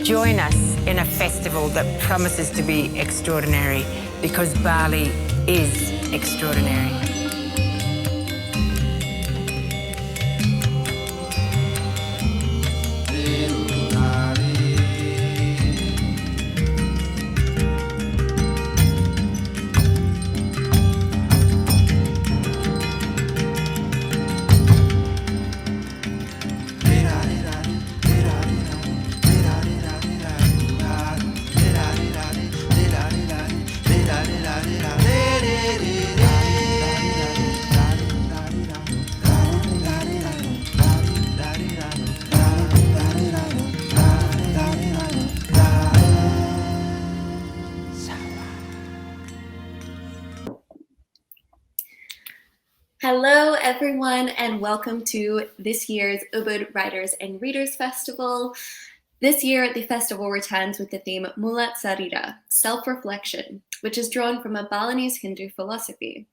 Join us in a festival that promises to be extraordinary, because Bali is extraordinary. Hello everyone, and welcome to this year's Ubud Writers and Readers Festival. This year, the festival returns with the theme Mulai, dari, self-reflection, which is drawn from a Balinese Hindu philosophy.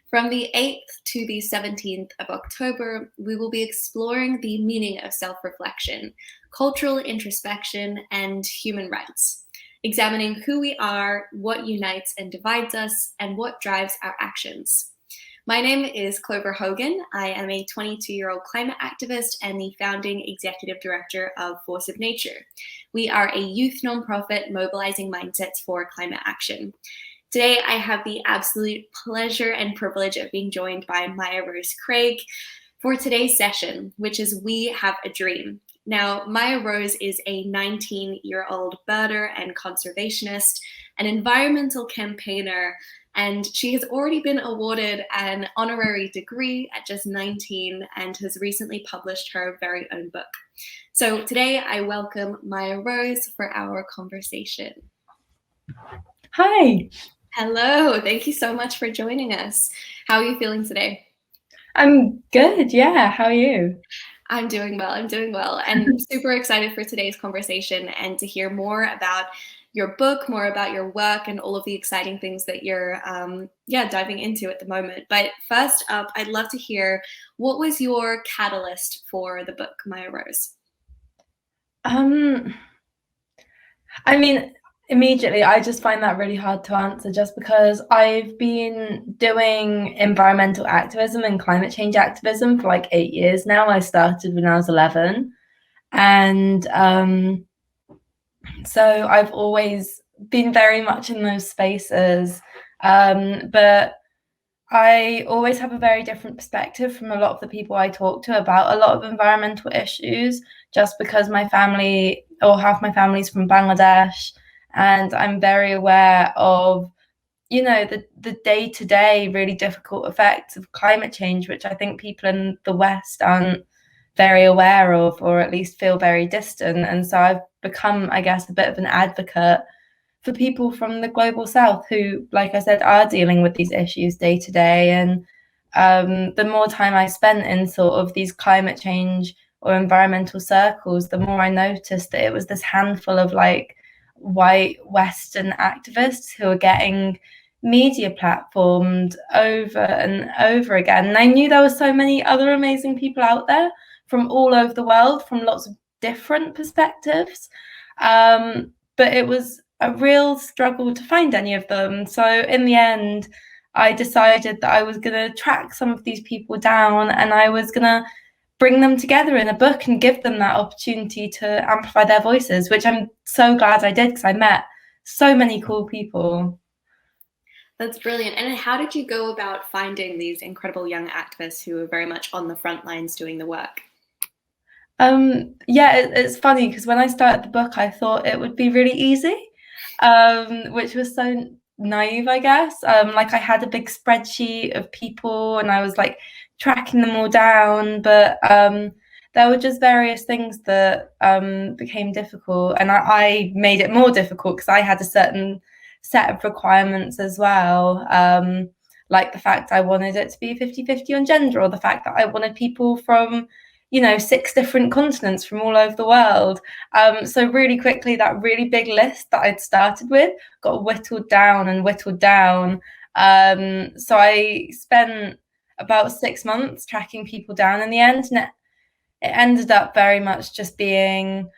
From the 8th to the 17th of October, we will be exploring the meaning of self-reflection, cultural introspection, and human rights, examining who we are, what unites and divides us, and what drives our actions. My name is Clover Hogan. I am a 22-year-old climate activist and the founding executive director of Force of Nature. We are a youth nonprofit mobilizing mindsets for climate action. Today, I have the absolute pleasure and privilege of being joined by Mya-Rose Craig for today's session, which is We Have a Dream. Now, Mya-Rose is a 19-year-old birder and conservationist, an environmental campaigner, and she has already been awarded an honorary degree at just 19 and has recently published her very own book. So today I welcome Mya-Rose for our conversation. Hi. Hello, thank you so much for joining us. How are you feeling today? I'm good, yeah. How are you? I'm doing well, and super excited for today's conversation and to hear more about your book, more about your work, and all of the exciting things that you're diving into at the moment. But first up, I'd love to hear, what was your catalyst for the book, Mya-Rose? I mean, immediately, I just find that really hard to answer, just because I've been doing environmental activism and climate change activism for like 8 years now. I started when I was 11. And so I've always been very much in those spaces, but I always have a very different perspective from a lot of the people I talk to about a lot of environmental issues, just because my family, or half my family, is from Bangladesh, and I'm very aware of, you know, the day-to-day really difficult effects of climate change, which I think people in the West aren't very aware of, or at least feel very distant. And so I've become, I guess, a bit of an advocate for people from the global South who, like I said, are dealing with these issues day to day. And the more time I spent in sort of these climate change or environmental circles, the more I noticed that it was this handful of like white Western activists who are getting media platformed over and over again. And I knew there were so many other amazing people out there from all over the world, from lots of different perspectives. But it was a real struggle to find any of them. So in the end, I decided that I was going to track some of these people down, and I was going to bring them together in a book and give them that opportunity to amplify their voices, which I'm so glad I did, because I met so many cool people. That's brilliant. And how did you go about finding these incredible young activists who are very much on the front lines doing the work? It's funny, because when I started the book, I thought it would be really easy, which was so naive, I guess. Like I had a big spreadsheet of people and I was like tracking them all down, but there were just various things that became difficult, and I made it more difficult because I had a certain set of requirements as well, like the fact I wanted it to be 50-50 on gender, or the fact that I wanted people from, 6 different continents from all over the world. So really quickly, that really big list that I'd started with got whittled down. So I spent about 6 months tracking people down in the end, and it ended up very much just being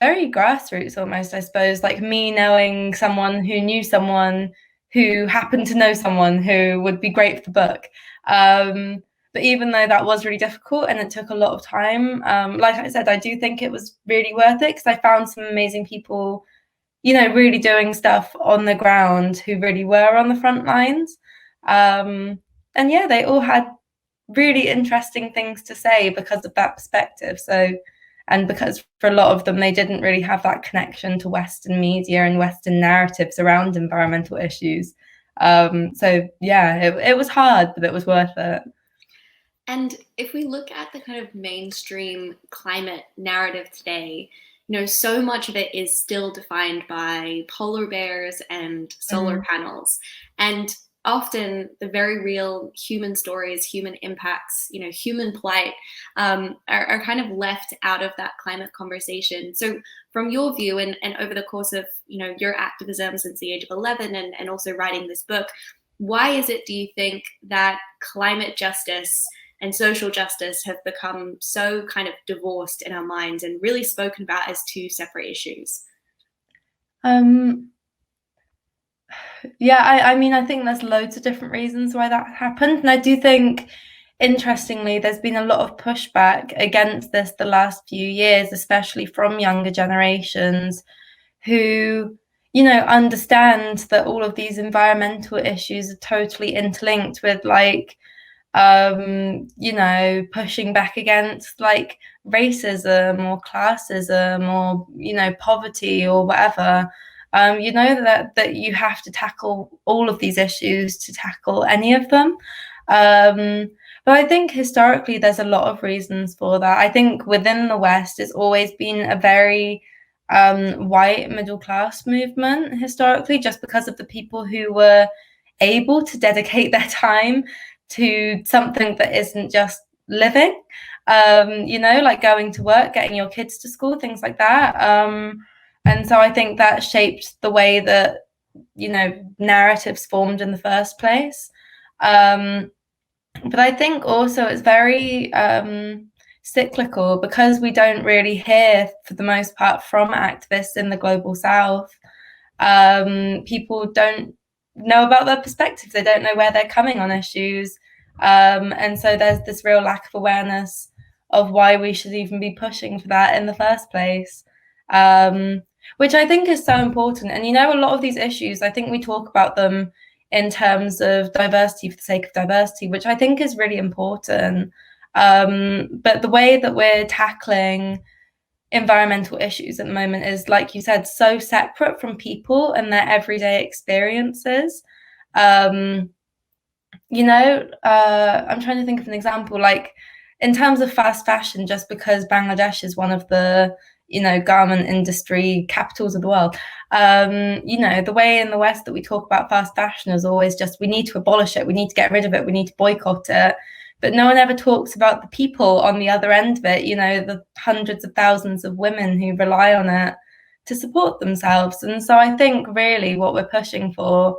very grassroots almost, I suppose, like me knowing someone who knew someone who happened to know someone who would be great for the book. But even though that was really difficult and it took a lot of time, like I said, I do think it was really worth it because I found some amazing people, you know, really doing stuff on the ground who really were on the front lines. And yeah, they all had really interesting things to say because of that perspective. So, and because for a lot of them, they didn't really have that connection to Western media and Western narratives around environmental issues. So yeah, it was hard, but it was worth it. And if we look at the kind of mainstream climate narrative today, you know, so much of it is still defined by polar bears and solar panels. And often the very real human stories, human impacts, you know, human plight are kind of left out of that climate conversation. So from your view and over the course of, you know, your activism since the age of 11 and also writing this book, why is it, do you think, that climate justice and social justice have become so kind of divorced in our minds and really spoken about as two separate issues? Yeah, I mean, I think there's loads of different reasons why that happened. And I do think, interestingly, there's been a lot of pushback against this the last few years, especially from younger generations who, you know, understand that all of these environmental issues are totally interlinked with, like, you know, pushing back against like racism or classism or, you know, poverty or whatever. You know, that you have to tackle all of these issues to tackle any of them. But I think historically there's a lot of reasons for that. I think within the West it's always been a very white middle class movement historically, just because of the people who were able to dedicate their time to something that isn't just living, you know, like going to work, getting your kids to school, things like that. And so I think that shaped the way that, you know, narratives formed in the first place. But I think also it's very cyclical because we don't really hear, for the most part, from activists in the global South. People don't know about their perspectives. They don't know where they're coming on issues. And so there's this real lack of awareness of why we should even be pushing for that in the first place, which I think is so important. And, you know, a lot of these issues, I think we talk about them in terms of diversity for the sake of diversity, which I think is really important. But the way that we're tackling environmental issues at the moment is, like you said, so separate from people and their everyday experiences. You know, I'm trying to think of an example, like in terms of fast fashion, just because Bangladesh is one of the, you know, garment industry capitals of the world. You know, the way in the West that we talk about fast fashion is always just, we need to abolish it, we need to get rid of it, we need to boycott it. But no one ever talks about the people on the other end of it, you know, the hundreds of thousands of women who rely on it to support themselves. And so I think really what we're pushing for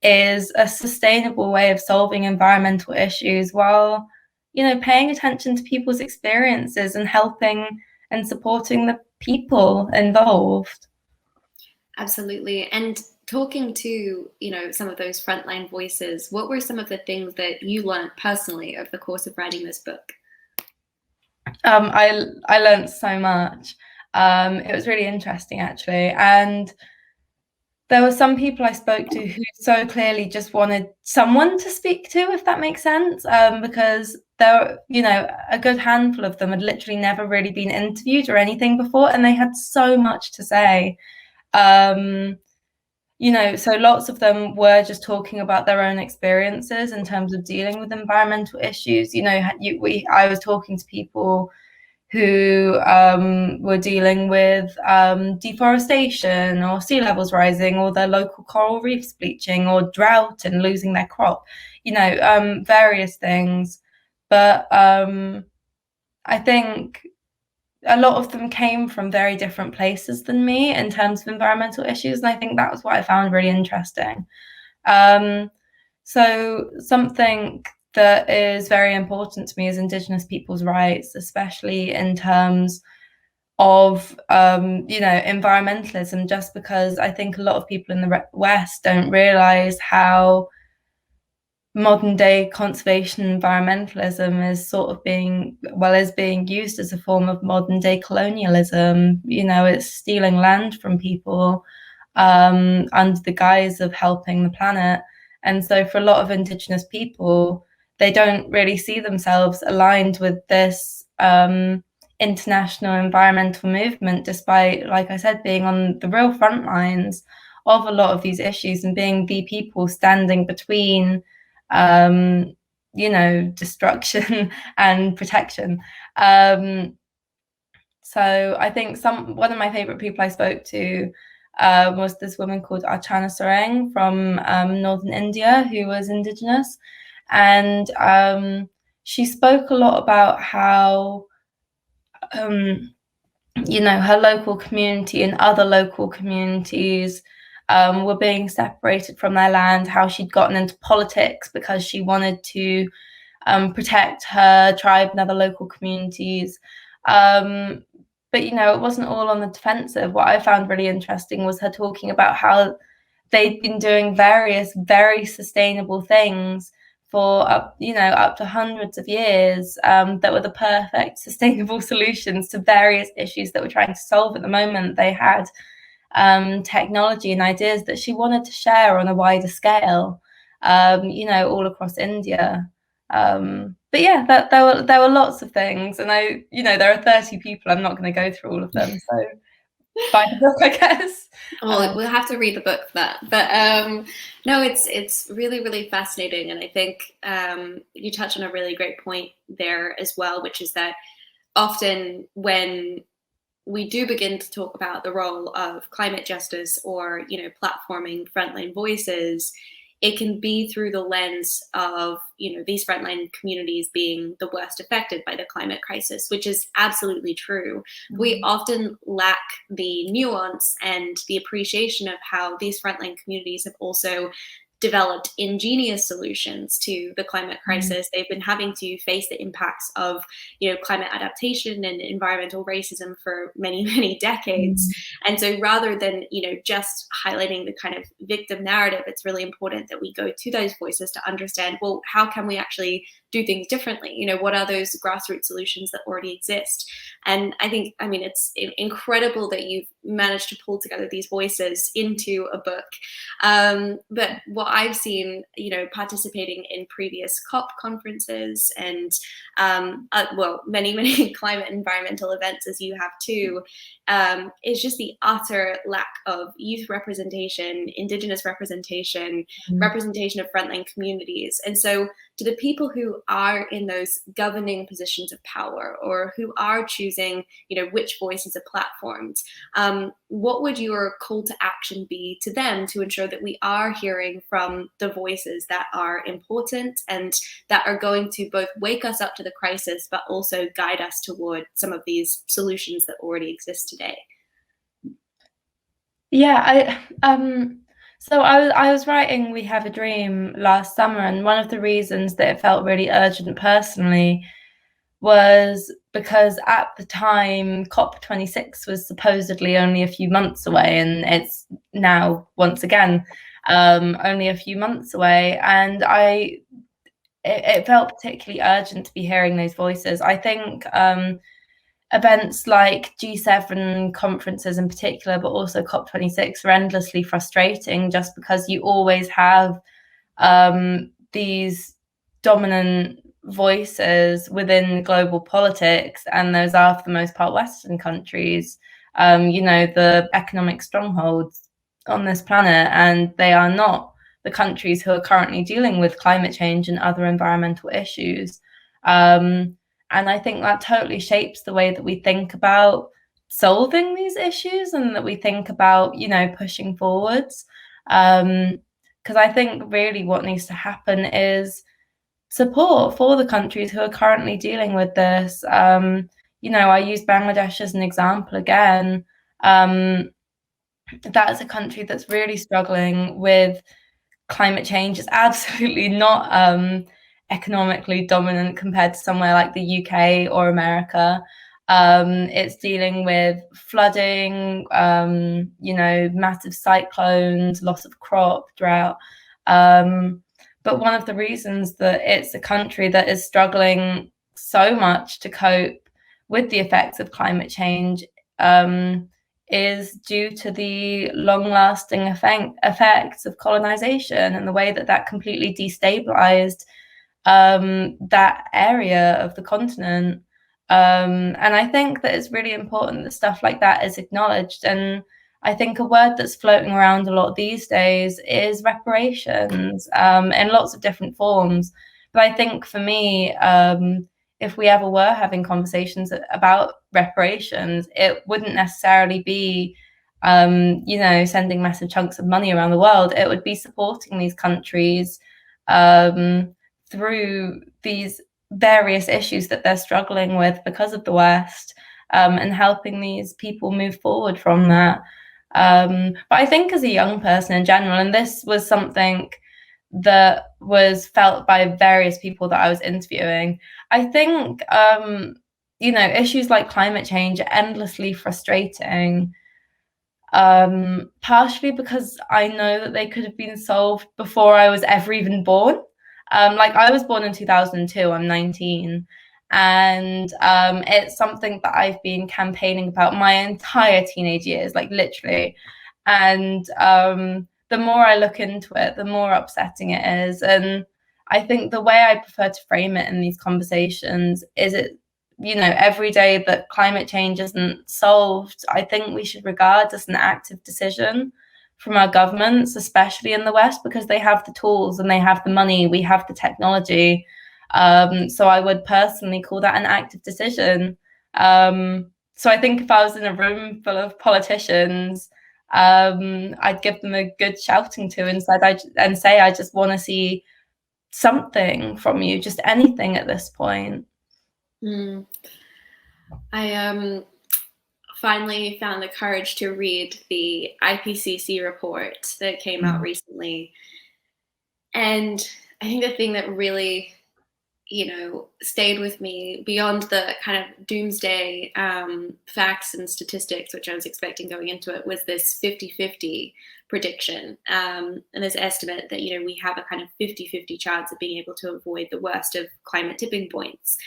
is a sustainable way of solving environmental issues while, you know, paying attention to people's experiences and helping and supporting the people involved. Absolutely. And talking to, you know, some of those frontline voices, what were some of the things that you learned personally over the course of writing this book? I learned so much. It was really interesting, actually. And there were some people I spoke to who so clearly just wanted someone to speak to, if that makes sense, because there, you know, a good handful of them had literally never really been interviewed or anything before, and they had so much to say. You know, so lots of them were just talking about their own experiences in terms of dealing with environmental issues. You know, I was talking to people who were dealing with deforestation or sea levels rising or their local coral reefs bleaching or drought and losing their crop, you know, various things. But I think a lot of them came from very different places than me in terms of environmental issues. And I think that was what I found really interesting. So something that is very important to me is Indigenous people's rights, especially in terms of environmentalism, just because I think a lot of people in the West don't realize how modern day conservation environmentalism is sort of being used as a form of modern day colonialism. It's stealing land from people under the guise of helping the planet. And so for a lot of Indigenous people, they don't really see themselves aligned with this international environmental movement, despite, like I said, being on the real front lines of a lot of these issues and being the people standing between destruction and protection. So I think one of my favorite people I spoke to was this woman called Archana Sareng from northern India, who was Indigenous, and she spoke a lot about how her local community and other local communities were being separated from their land, how she'd gotten into politics because she wanted to protect her tribe and other local communities. But, it wasn't all on the defensive. What I found really interesting was her talking about how they'd been doing various very sustainable things for up to hundreds of years that were the perfect sustainable solutions to various issues that we're trying to solve at the moment. They had technology and ideas that she wanted to share on a wider scale, all across India. But yeah, there were lots of things, and there are 30 people. I'm not going to go through all of them, so buy the book, I guess. Well, we'll have to read the book for that. But no, it's really, really fascinating, and I think you touch on a really great point there as well, which is that often when we do begin to talk about the role of climate justice or platforming frontline voices, it can be through the lens of these frontline communities being the worst affected by the climate crisis, which is absolutely true. Mm-hmm. We often lack the nuance and the appreciation of how these frontline communities have also developed ingenious solutions to the climate crisis. They've been having to face the impacts of climate adaptation and environmental racism for many, many decades. And so rather than just highlighting the kind of victim narrative, it's really important that we go to those voices to understand, well, how can we actually do things differently? What are those grassroots solutions that already exist? And I think, it's incredible that you've managed to pull together these voices into a book. But what I've seen, participating in previous COP conferences and, many, many climate environmental events, as you have too, is just the utter lack of youth representation, Indigenous representation, representation of frontline communities. And so to the people who are in those governing positions of power or who are choosing, which voices are platformed, what would your call to action be to them to ensure that we are hearing from the voices that are important and that are going to both wake us up to the crisis, but also guide us toward some of these solutions that already exist today? Yeah, so I was writing We Have a Dream last summer, and one of the reasons that it felt really urgent personally was because at the time COP26 was supposedly only a few months away, and it's now once again only a few months away, and it felt particularly urgent to be hearing those voices. I think events like G7 conferences in particular, but also COP26, are endlessly frustrating just because you always have these dominant voices within global politics, and those are for the most part Western countries, the economic strongholds on this planet, and they are not the countries who are currently dealing with climate change and other environmental issues. And I think that totally shapes the way that we think about solving these issues and that we think about, pushing forwards. Because I think really what needs to happen is support for the countries who are currently dealing with this. I use Bangladesh as an example again. That is a country that's really struggling with climate change. It's absolutely not economically dominant compared to somewhere like the UK or America. It's dealing with flooding, massive cyclones, loss of crop, drought. But one of the reasons that it's a country that is struggling so much to cope with the effects of climate change is due to the long-lasting effects of colonization and the way that completely destabilized that area of the continent. And I think that it's really important that stuff like that is acknowledged. And I think a word that's floating around a lot these days is reparations, in lots of different forms. But I think for me, if we ever were having conversations about reparations, it wouldn't necessarily be, sending massive chunks of money around the world. It would be supporting these countries through these various issues that they're struggling with because of the West, and helping these people move forward from that. But I think as a young person in general, and this was something that was felt by various people that I was interviewing, I think, issues like climate change are endlessly frustrating, partially because I know that they could have been solved before I was ever even born. I was born in 2002, I'm 19. And it's something that I've been campaigning about my entire teenage years, literally. And the more I look into it, the more upsetting it is. And I think the way I prefer to frame it in these conversations is every day that climate change isn't solved, I think we should regard as an active decision from our governments, especially in the West, because they have the tools and they have the money, we have the technology. So I would personally call that an active decision. So I think if I was in a room full of politicians, I'd give them a good shouting to and say, I just want to see something from you, just anything at this point. I finally found the courage to read the Ipcc report that came out recently. And I think the thing that really, stayed with me beyond the kind of doomsday facts and statistics, which I was expecting going into it, was this 50-50 prediction, and this estimate that, we have a kind of 50-50 chance of being able to avoid the worst of climate tipping points.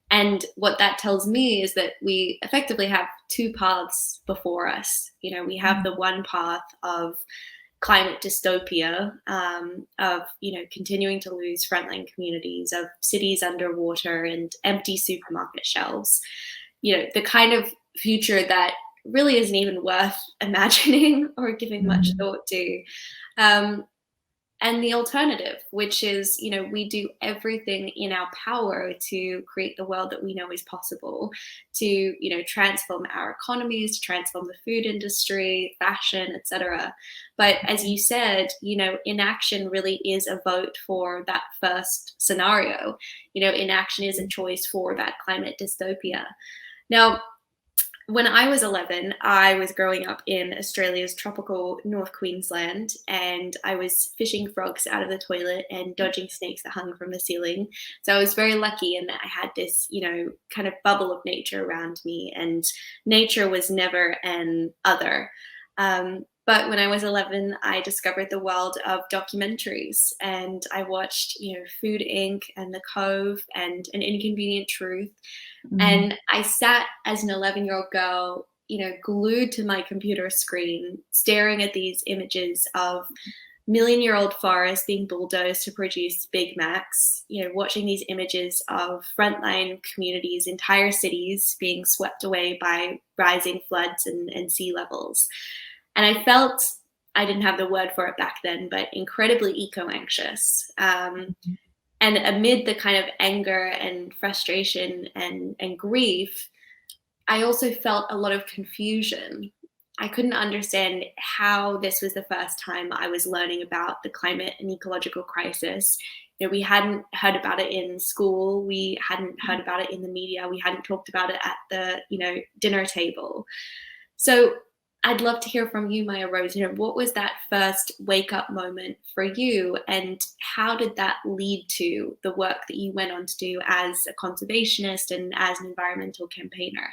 And what that tells me is that we effectively have two paths before us. We have the one path of climate dystopia, of continuing to lose frontline communities, of cities underwater and empty supermarket shelves. The kind of future that really isn't even worth imagining or giving much thought to. And the alternative, which is, we do everything in our power to create the world that we know is possible, to, transform our economies, to transform the food industry, fashion, etc. But as you said, inaction really is a vote for that first scenario. Inaction is a choice for that climate dystopia. Now, when I was 11, I was growing up in Australia's tropical North Queensland, and I was fishing frogs out of the toilet and dodging snakes that hung from the ceiling. So I was very lucky in that I had this, kind of bubble of nature around me, and nature was never an other. But when I was 11, I discovered the world of documentaries, and I watched, Food Inc. and The Cove and An Inconvenient Truth. And I sat as an 11-year-old girl, glued to my computer screen, staring at these images of million-year-old forests being bulldozed to produce Big Macs, watching these images of frontline communities, entire cities being swept away by rising floods and sea levels. And I felt, I didn't have the word for it back then, but incredibly eco-anxious. And amid the kind of anger and frustration and grief, I also felt a lot of confusion. I couldn't understand how this was the first time I was learning about the climate and ecological crisis. We hadn't heard about it in school. We hadn't heard about it in the media. We hadn't talked about it at the, dinner table. So I'd love to hear from you, Mya-Rose. What was that first wake-up moment for you, and how did that lead to the work that you went on to do as a conservationist and as an environmental campaigner?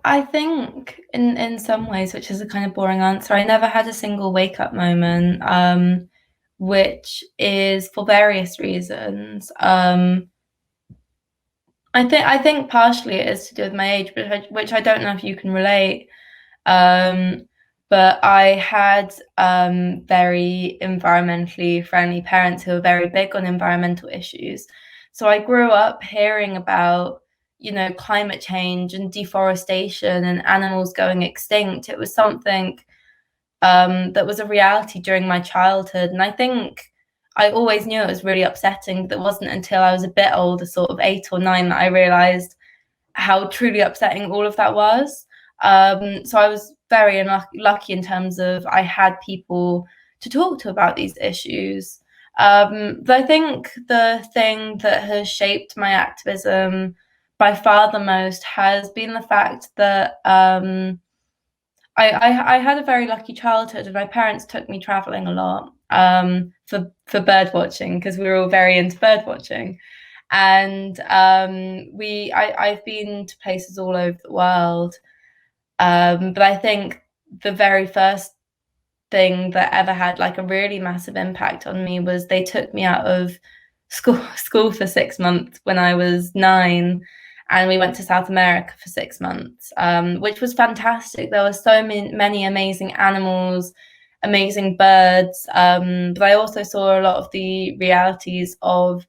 I think in some ways, which is a kind of boring answer, I never had a single wake-up moment, which is for various reasons. I think partially it is to do with my age, which I don't know if you can relate. But I had very environmentally friendly parents who were very big on environmental issues. So I grew up hearing about, climate change and deforestation and animals going extinct. It was something that was a reality during my childhood. And I think I always knew it was really upsetting, but it wasn't until I was a bit older, sort of 8 or 9, that I realized how truly upsetting all of that was. So I was very lucky in terms of I had people to talk to about these issues. But I think the thing that has shaped my activism by far the most has been the fact that I had a very lucky childhood, and my parents took me traveling a lot for bird watching, because we were all very into bird watching. And I've been to places all over the world, but I think the very first thing that ever had like a really massive impact on me was they took me out of school for 6 months when I was 9, and we went to South America for 6 months, which was fantastic. There were so many amazing animals, amazing birds, but I also saw a lot of the realities of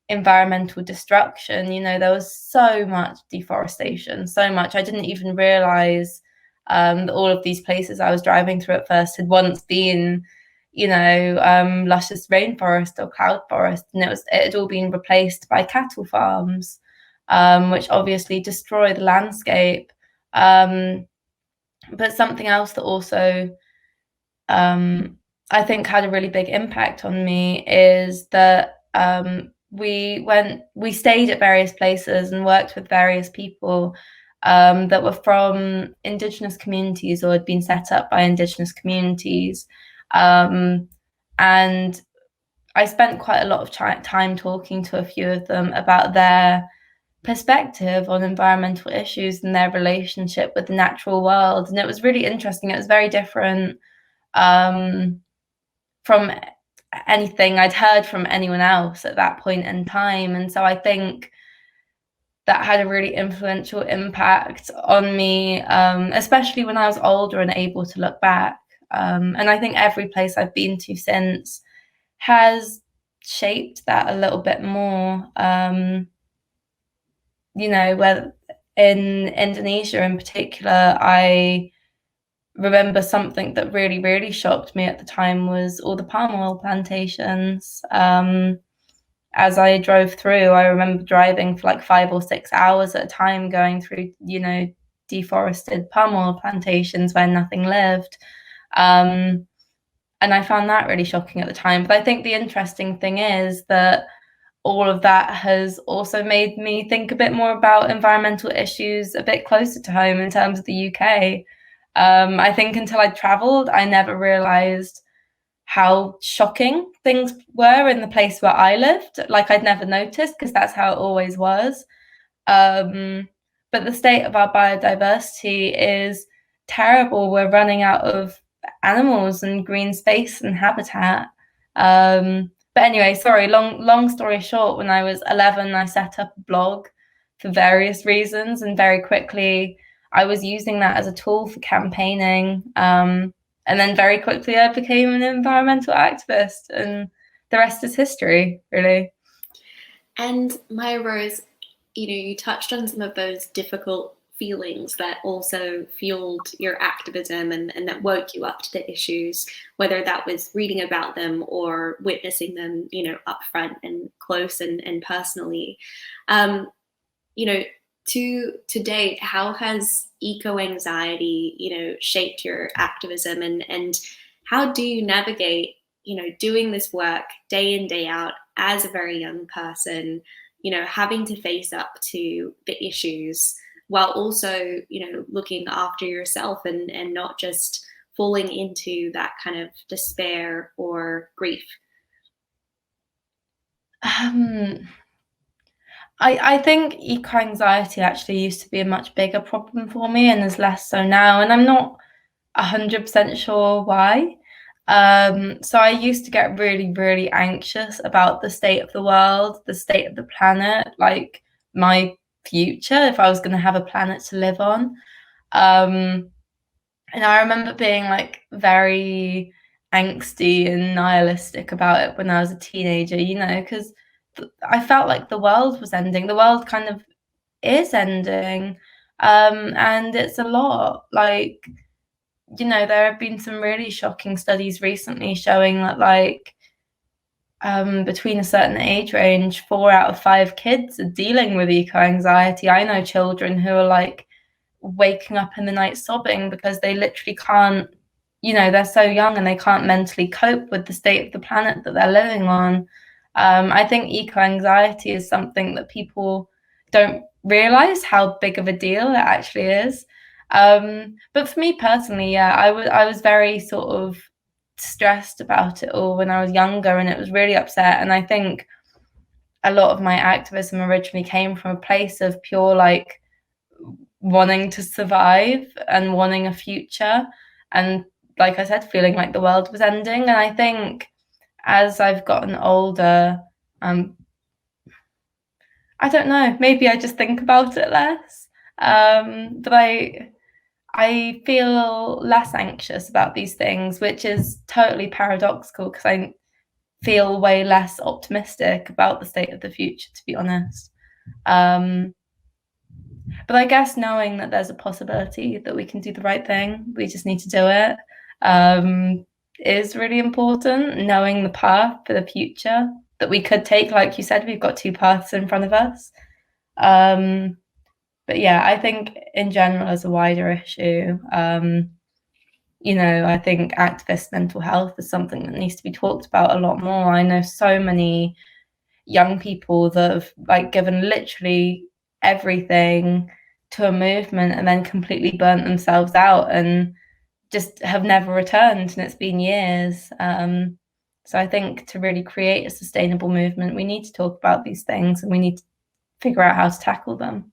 environmental destruction. There was so much deforestation, so much. I didn't even realize that all of these places I was driving through at first had once been, luscious rainforest or cloud forest, and it had all been replaced by cattle farms, which obviously destroy the landscape. But something else that also I think had a really big impact on me is that we stayed at various places and worked with various people that were from Indigenous communities or had been set up by Indigenous communities. And I spent quite a lot of time talking to a few of them about their perspective on environmental issues and their relationship with the natural world. And it was really interesting. It was very different from anything I'd heard from anyone else at that point in time. And so I think that had a really influential impact on me, especially when I was older and able to look back. And I think every place I've been to since has shaped that a little bit more. Where in Indonesia in particular, I remember something that really, really shocked me at the time was all the palm oil plantations. As I drove through, I remember driving for like 5 or 6 hours at a time, going through, deforested palm oil plantations where nothing lived. And I found that really shocking at the time. But I think the interesting thing is that all of that has also made me think a bit more about environmental issues a bit closer to home in terms of the UK. I think until I traveled, I never realized how shocking things were in the place where I lived. Like, I'd never noticed, because that's how it always was. But the state of our biodiversity is terrible. We're running out of animals and green space and habitat. But anyway, sorry, long story short, when I was 11, I set up a blog for various reasons, and very quickly I was using that as a tool for campaigning. And then very quickly I became an environmental activist, and the rest is history, really. And Mya-Rose, you touched on some of those difficult feelings that also fueled your activism and that woke you up to the issues, whether that was reading about them or witnessing them, up front and close and personally. To date, how has eco-anxiety, shaped your activism, and how do you navigate, doing this work day in, day out as a very young person, having to face up to the issues while also, looking after yourself and not just falling into that kind of despair or grief? I think eco-anxiety actually used to be a much bigger problem for me and is less so now, and I'm not 100% sure why. So I used to get really, really anxious about the state of the world, the state of the planet, like my future, if I was going to have a planet to live on. And I remember being like very angsty and nihilistic about it when I was a teenager, because I felt like the world was ending. The world kind of is ending. And it's a lot. Like, there have been some really shocking studies recently showing that, like, between a certain age range, 4 out of 5 kids are dealing with eco-anxiety. I know children who are like waking up in the night sobbing because they literally can't, they're so young and they can't mentally cope with the state of the planet that they're living on. I think eco-anxiety is something that people don't realize how big of a deal it actually is. But for me personally, yeah, I was very sort of stressed about it all when I was younger, and it was really upset. And I think a lot of my activism originally came from a place of pure like wanting to survive and wanting a future, and like I said, feeling like the world was ending. And I think as I've gotten older, I don't know, maybe I just think about it less, but I feel less anxious about these things, which is totally paradoxical because I feel way less optimistic about the state of the future, to be honest. But I guess knowing that there's a possibility that we can do the right thing, we just need to do it, is really important. Knowing the path for the future that we could take, like you said, we've got 2 paths in front of us. But yeah, I think in general as a wider issue, I think activist mental health is something that needs to be talked about a lot more. I know so many young people that have like given literally everything to a movement and then completely burnt themselves out and just have never returned, and it's been years. So I think to really create a sustainable movement, we need to talk about these things and we need to figure out how to tackle them.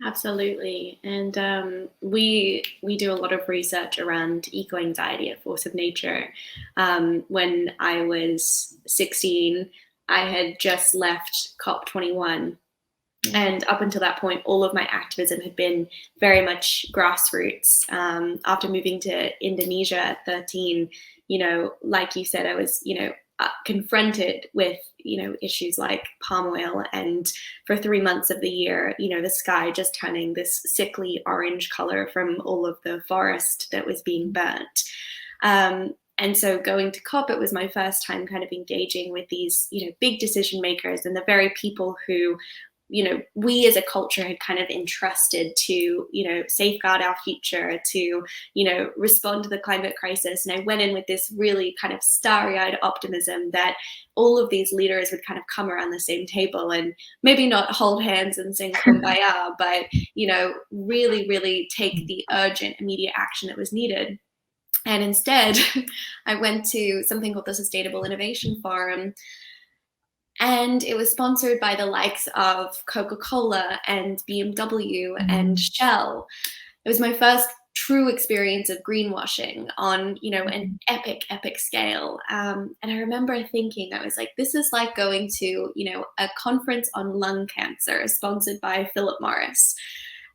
Absolutely. And we do a lot of research around eco-anxiety at Force of Nature. When I was 16, I had just left COP21. And up until that point, all of my activism had been very much grassroots. After moving to Indonesia at 13, like you said, I was, confronted with, issues like palm oil, and for 3 months of the year, the sky just turning this sickly orange color from all of the forest that was being burnt. And so going to COP, it was my first time kind of engaging with these, big decision makers and the very people who, we as a culture had kind of entrusted to, safeguard our future, to, respond to the climate crisis. And I went in with this really kind of starry-eyed optimism that all of these leaders would kind of come around the same table and maybe not hold hands and sing Kumbaya, but, really, really take the urgent, immediate action that was needed. And instead, I went to something called the Sustainable Innovation Forum, and it was sponsored by the likes of Coca-Cola and BMW and Shell. It was my first true experience of greenwashing on, an epic scale. And I remember thinking, I was like, this is like going to, a conference on lung cancer sponsored by Philip Morris.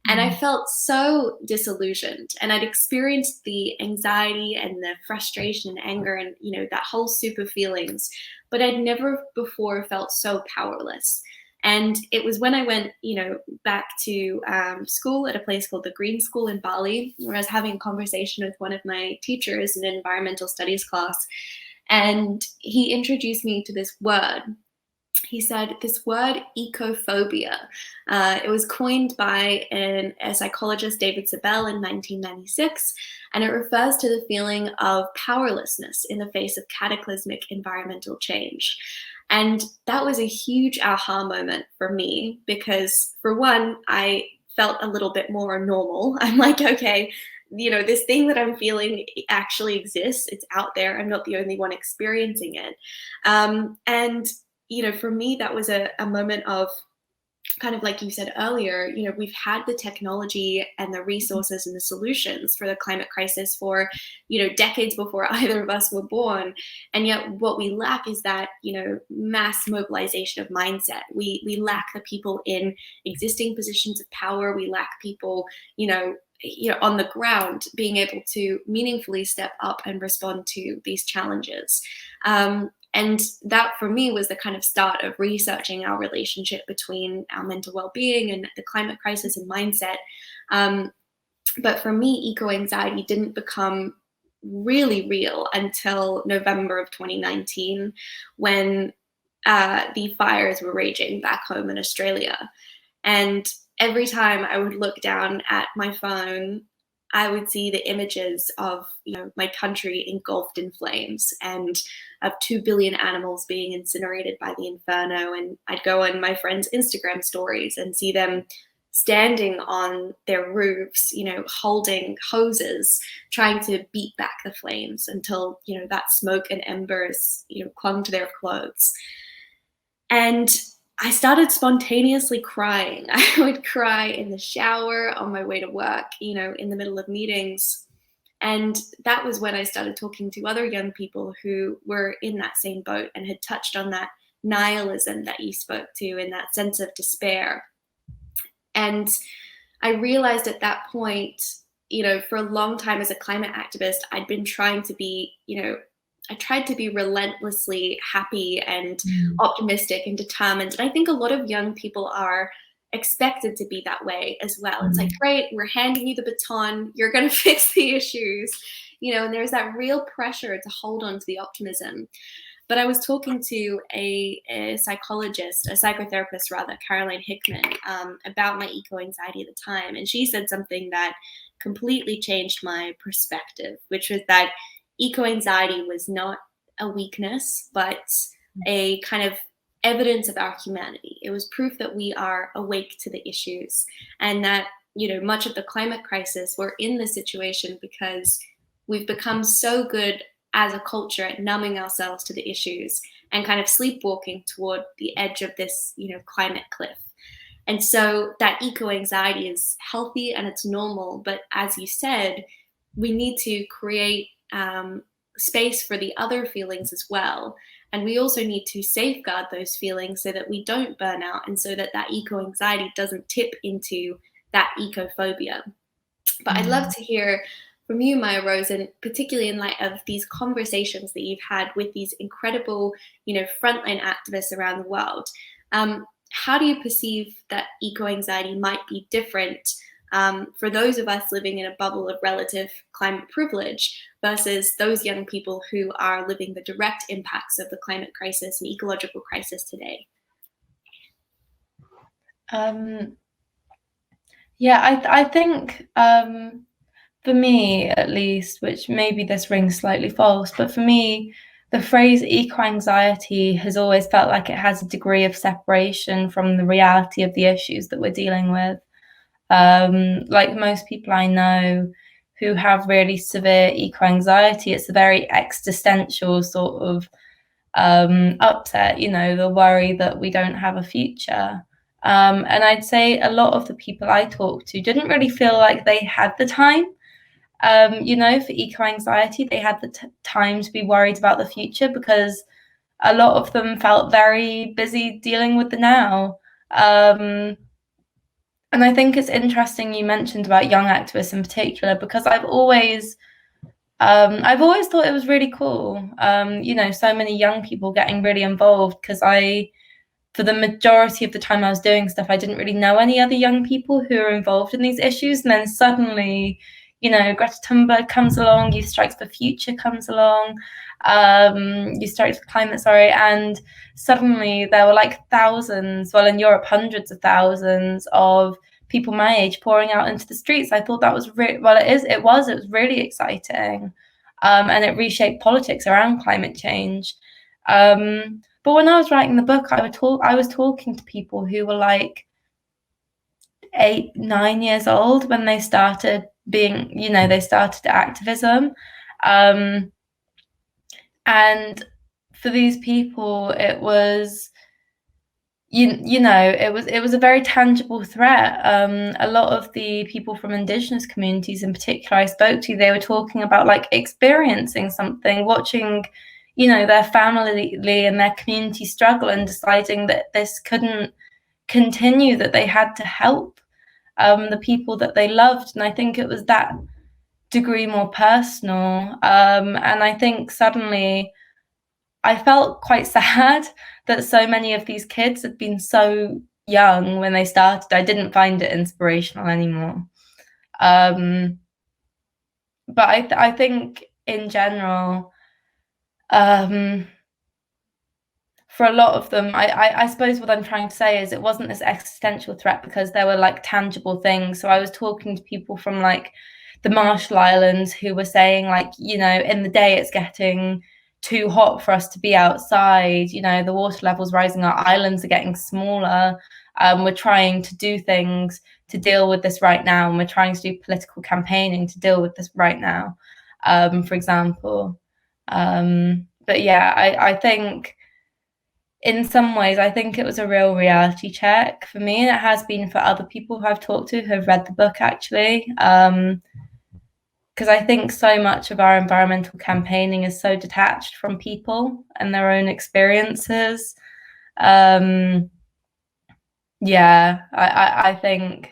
And I felt so disillusioned, and I'd experienced the anxiety and the frustration and anger and, that whole soup of feelings, but I'd never before felt so powerless. And it was when I went, back to school at a place called the Green School in Bali, where I was having a conversation with one of my teachers in an environmental studies class. And he introduced me to this word. He said this word, ecophobia. It was coined by a psychologist, David Sabel, in 1996, and it refers to the feeling of powerlessness in the face of cataclysmic environmental change. And that was a huge aha moment for me because, for one, I felt a little bit more normal. I'm like, okay, this thing that I'm feeling actually exists. It's out there. I'm not the only one experiencing it. And for me, that was a moment of, kind of like you said earlier, we've had the technology and the resources and the solutions for the climate crisis for, decades before either of us were born. And yet what we lack is that, mass mobilization of mindset. We lack the people in existing positions of power. We lack people, on the ground being able to meaningfully step up and respond to these challenges. And that, for me, was the kind of start of researching our relationship between our mental well-being and the climate crisis and mindset. But for me, eco-anxiety didn't become really real until November of 2019, when the fires were raging back home in Australia. And every time I would look down at my phone, I would see the images of, my country engulfed in flames, and of 2 billion animals being incinerated by the inferno. And I'd go on my friends' Instagram stories and see them standing on their roofs, holding hoses, trying to beat back the flames until, that smoke and embers, clung to their clothes. And I started spontaneously crying. I would cry in the shower, on my way to work, in the middle of meetings. And that was when I started talking to other young people who were in that same boat and had touched on that nihilism that you spoke to, and that sense of despair. And I realized at that point, for a long time as a climate activist, I'd been trying to be, I tried to be relentlessly happy and optimistic and determined. And I think a lot of young people are expected to be that way as well. It's like, great, we're handing you the baton, you're going to fix the issues, and there's that real pressure to hold on to the optimism. But I was talking to a psychologist, a psychotherapist rather, Caroline Hickman, about my eco-anxiety at the time. And she said something that completely changed my perspective, which was that eco-anxiety was not a weakness, but a kind of evidence of our humanity. It was proof that we are awake to the issues, and that, much of the climate crisis, we're in this situation because we've become so good as a culture at numbing ourselves to the issues and kind of sleepwalking toward the edge of this, climate cliff. And so that eco-anxiety is healthy and it's normal, but as you said, we need to create space for the other feelings as well. And we also need to safeguard those feelings so that we don't burn out, and so that eco-anxiety doesn't tip into that ecophobia. But I'd love to hear from you, Mya-Rose, and particularly in light of these conversations that you've had with these incredible, frontline activists around the world. How do you perceive that eco-anxiety might be different for those of us living in a bubble of relative climate privilege versus those young people who are living the direct impacts of the climate crisis and ecological crisis today? I think for me, at least, which maybe this rings slightly false, but for me, the phrase eco-anxiety has always felt like it has a degree of separation from the reality of the issues that we're dealing with. Like most people I know who have really severe eco-anxiety, it's a very existential sort of upset, the worry that we don't have a future. And I'd say a lot of the people I talked to didn't really feel like they had the time, for eco-anxiety. They had the time to be worried about the future because a lot of them felt very busy dealing with the now. And I think it's interesting you mentioned about young activists in particular, because I've always thought it was really cool, so many young people getting really involved, because for the majority of the time I was doing stuff, I didn't really know any other young people who are involved in these issues. And then suddenly, Greta Thunberg comes along, Youth Strikes for Future comes along, Youth Strikes for Climate, and suddenly there were like thousands, well, in Europe, hundreds of thousands of people my age pouring out into the streets. I thought that was it was really exciting. And it reshaped politics around climate change. But when I was writing the book, I was talking to people who were like, 8, 9 years old when they started being, they started activism. And for these people, it was, it was a very tangible threat. A lot of the people from Indigenous communities in particular I spoke to, they were talking about like experiencing something, watching, their family and their community struggle and deciding that this couldn't continue, that they had to help the people that they loved. And I think it was that degree more personal. And I think suddenly I felt quite sad that so many of these kids had been so young when they started. I didn't find it inspirational anymore. But I think in general, for a lot of them, I suppose what I'm trying to say is it wasn't this existential threat because there were like tangible things. So I was talking to people from like the Marshall Islands who were saying like, in the day it's getting too hot for us to be outside. The water levels rising, our islands are getting smaller. We're trying to do things to deal with this right now, and we're trying to do political campaigning to deal with this right now, for example. But yeah, I think in some ways, I think it was a real reality check for me, and it has been for other people who I've talked to who have read the book, actually. Because I think so much of our environmental campaigning is so detached from people and their own experiences. I think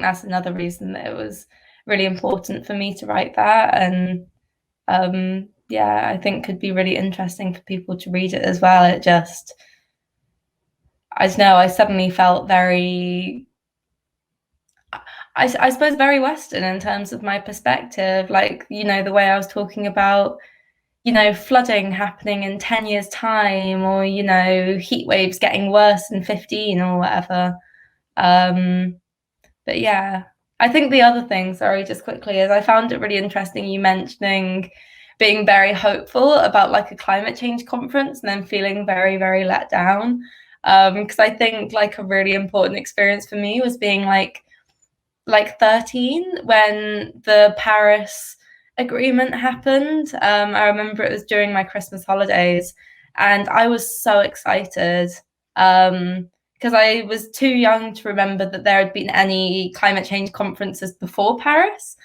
that's another reason that it was really important for me to write that. And I think could be really interesting for people to read it as well. It just, I don't know, I suddenly felt very, I suppose, very Western in terms of my perspective. Like, the way I was talking about, flooding happening in 10 years' time, or, heat waves getting worse in 15 or whatever. But yeah, I think the other thing, sorry, just quickly, is I found it really interesting you mentioning being very hopeful about like a climate change conference and then feeling very, very let down. Because I think like a really important experience for me was being like 13 when the Paris Agreement happened. I remember it was during my Christmas holidays, and I was so excited because I was too young to remember that there had been any climate change conferences before Paris.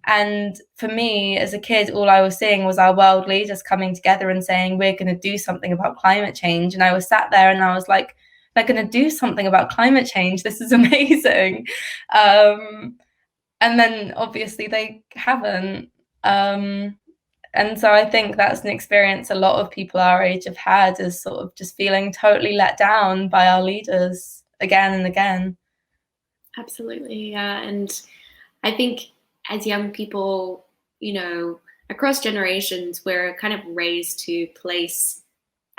And for me as a kid, all I was seeing was our world leaders coming together and saying, we're going to do something about climate change. And I was sat there and I was like, they're going to do something about climate change. This is amazing. And then obviously they haven't. And so I think that's an experience a lot of people our age have had, is sort of just feeling totally let down by our leaders again and again. Absolutely, yeah. And I think as young people, across generations, we're kind of raised to place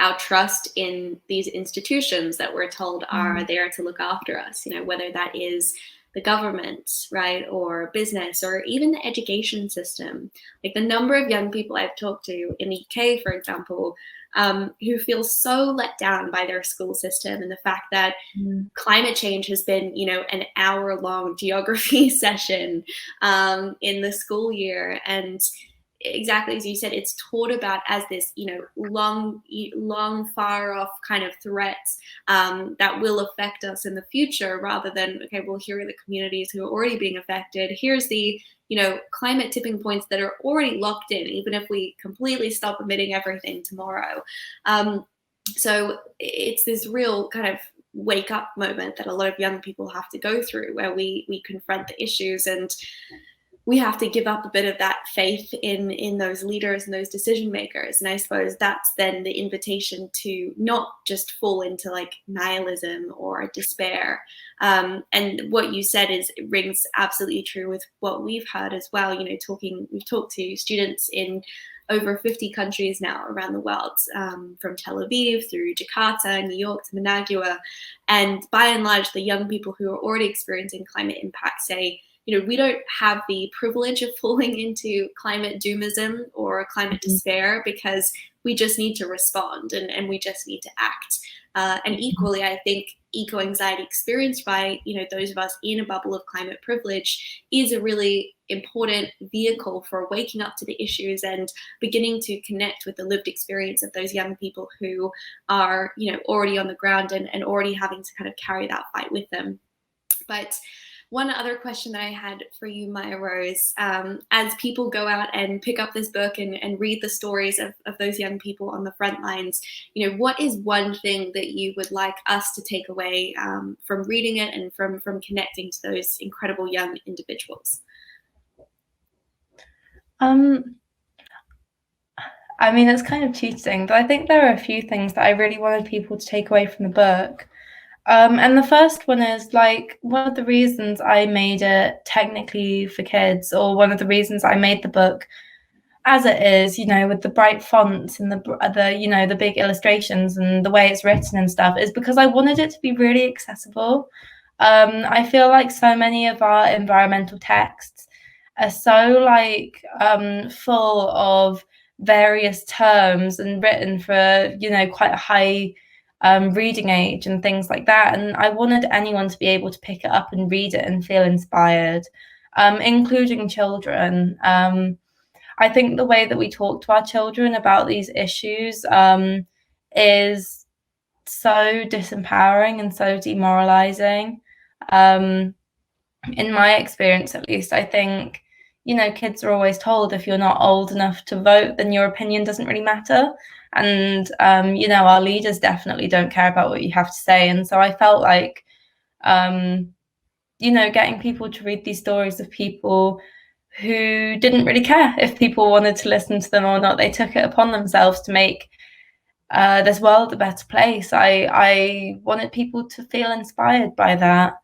our trust in these institutions that we're told are there to look after us, whether that is the government, right, or business, or even the education system. Like the number of young people I've talked to in the UK, for example, who feel so let down by their school system, and the fact that climate change has been, an hour-long geography session in the school year. And exactly as you said, it's taught about as this, long, far off kind of threats that will affect us in the future, rather than, okay, well, here are the communities who are already being affected. Here's the, climate tipping points that are already locked in, even if we completely stop emitting everything tomorrow. So it's this real kind of wake up moment that a lot of young people have to go through, where we confront the issues, and we have to give up a bit of that faith in those leaders and those decision makers. And I suppose that's then the invitation to not just fall into like nihilism or despair. And what you said rings absolutely true with what we've heard as well. We've talked to students in over 50 countries now around the world, from Tel Aviv through Jakarta, New York to Managua. And by and large, the young people who are already experiencing climate impact say, we don't have the privilege of falling into climate doomism or climate despair, because we just need to respond and we just need to act. And equally, I think eco-anxiety experienced by, those of us in a bubble of climate privilege is a really important vehicle for waking up to the issues and beginning to connect with the lived experience of those young people who are, already on the ground and already having to kind of carry that fight with them. But one other question that I had for you, Mya-Rose, as people go out and pick up this book and read the stories of those young people on the front lines, what is one thing that you would like us to take away from reading it and from connecting to those incredible young individuals? I mean, it's kind of cheating, but I think there are a few things that I really wanted people to take away from the book. And the first one is, like, one of the reasons I made it technically for kids, or one of the reasons I made the book as it is, with the bright fonts and the big illustrations and the way it's written and stuff, is because I wanted it to be really accessible. I feel like so many of our environmental texts are so full of various terms and written for quite a high reading age and things like that, and I wanted anyone to be able to pick it up and read it and feel inspired, including children. I think the way that we talk to our children about these issues is so disempowering and so demoralizing. In my experience, at least, I think kids are always told if you're not old enough to vote, then your opinion doesn't really matter. And, our leaders definitely don't care about what you have to say. And so I felt like, getting people to read these stories of people who didn't really care if people wanted to listen to them or not. They took it upon themselves to make this world a better place. I wanted people to feel inspired by that.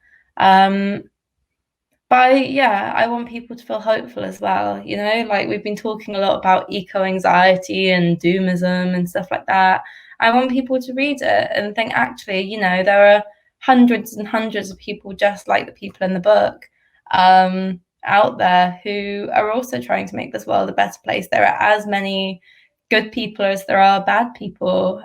But I want people to feel hopeful as well. Like, we've been talking a lot about eco-anxiety and doomism and stuff like that. I want people to read it and think, actually, there are hundreds and hundreds of people just like the people in the book out there who are also trying to make this world a better place. There are as many good people as there are bad people.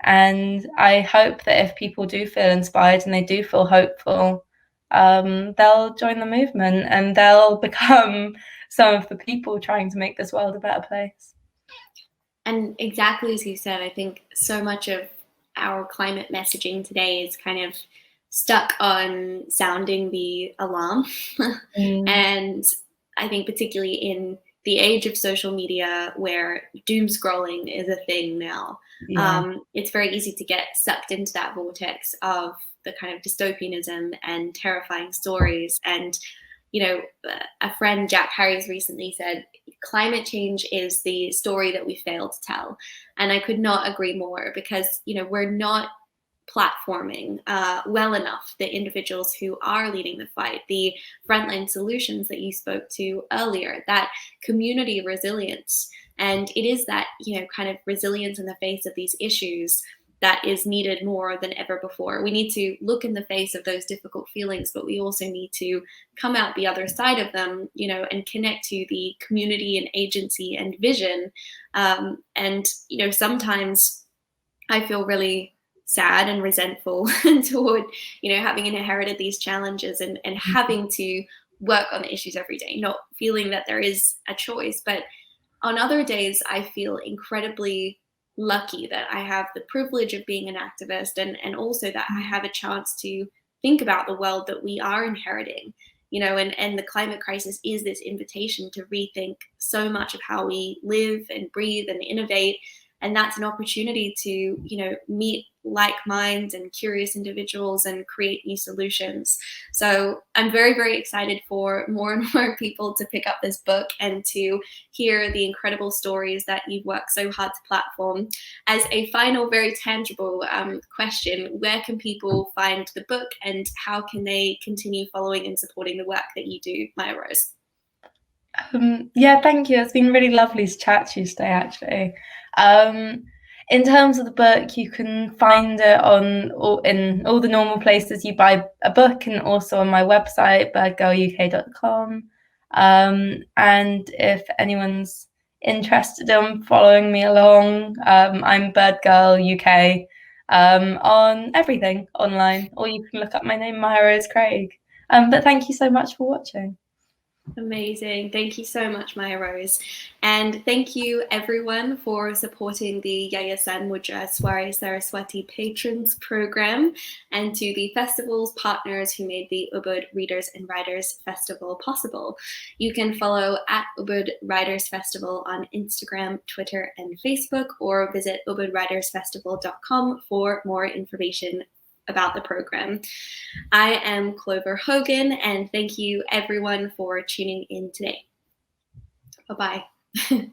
And I hope that if people do feel inspired and they do feel hopeful, they'll join the movement and they'll become some of the people trying to make this world a better place. And exactly as you said, I think so much of our climate messaging today is kind of stuck on sounding the alarm. And I think particularly in the age of social media where doom scrolling is a thing now, it's very easy to get sucked into that vortex of the kind of dystopianism and terrifying stories. And, a friend, Jack Harries, recently said, climate change is the story that we fail to tell. And I could not agree more, because, we're not platforming well enough the individuals who are leading the fight, the frontline solutions that you spoke to earlier, that community resilience. And it is that, kind of resilience in the face of these issues that is needed more than ever before. We need to look in the face of those difficult feelings, but we also need to come out the other side of them, and connect to the community and agency and vision. And, sometimes I feel really sad and resentful toward, having inherited these challenges and having to work on the issues every day, not feeling that there is a choice. But on other days, I feel incredibly lucky that I have the privilege of being an activist, and also that I have a chance to think about the world that we are inheriting, and the climate crisis is this invitation to rethink so much of how we live and breathe and innovate. And that's an opportunity to, meet like minds and curious individuals and create new solutions. So I'm very, very excited for more and more people to pick up this book and to hear the incredible stories that you've worked so hard to platform. As a final, very tangible question, where can people find the book and how can they continue following and supporting the work that you do, Mya-Rose? Thank you. It's been really lovely to chat to you today, actually. In terms of the book, you can find it in all the normal places you buy a book, and also on my website, birdgirluk.com. And if anyone's interested in following me along, I'm Birdgirl UK on everything online, or you can look up my name, Mya-Rose Craig. But thank you so much for watching. Amazing. Thank you so much, Mya-Rose. And thank you everyone for supporting the Yayasan Mudra Swari Saraswati Patrons program, and to the festival's partners who made the Ubud Readers and Writers Festival possible. You can follow at Ubud Writers Festival on Instagram, Twitter, and Facebook, or visit ubudwritersfestival.com for more information about the program. I am Clover Hogan, and thank you everyone for tuning in today. Bye-bye.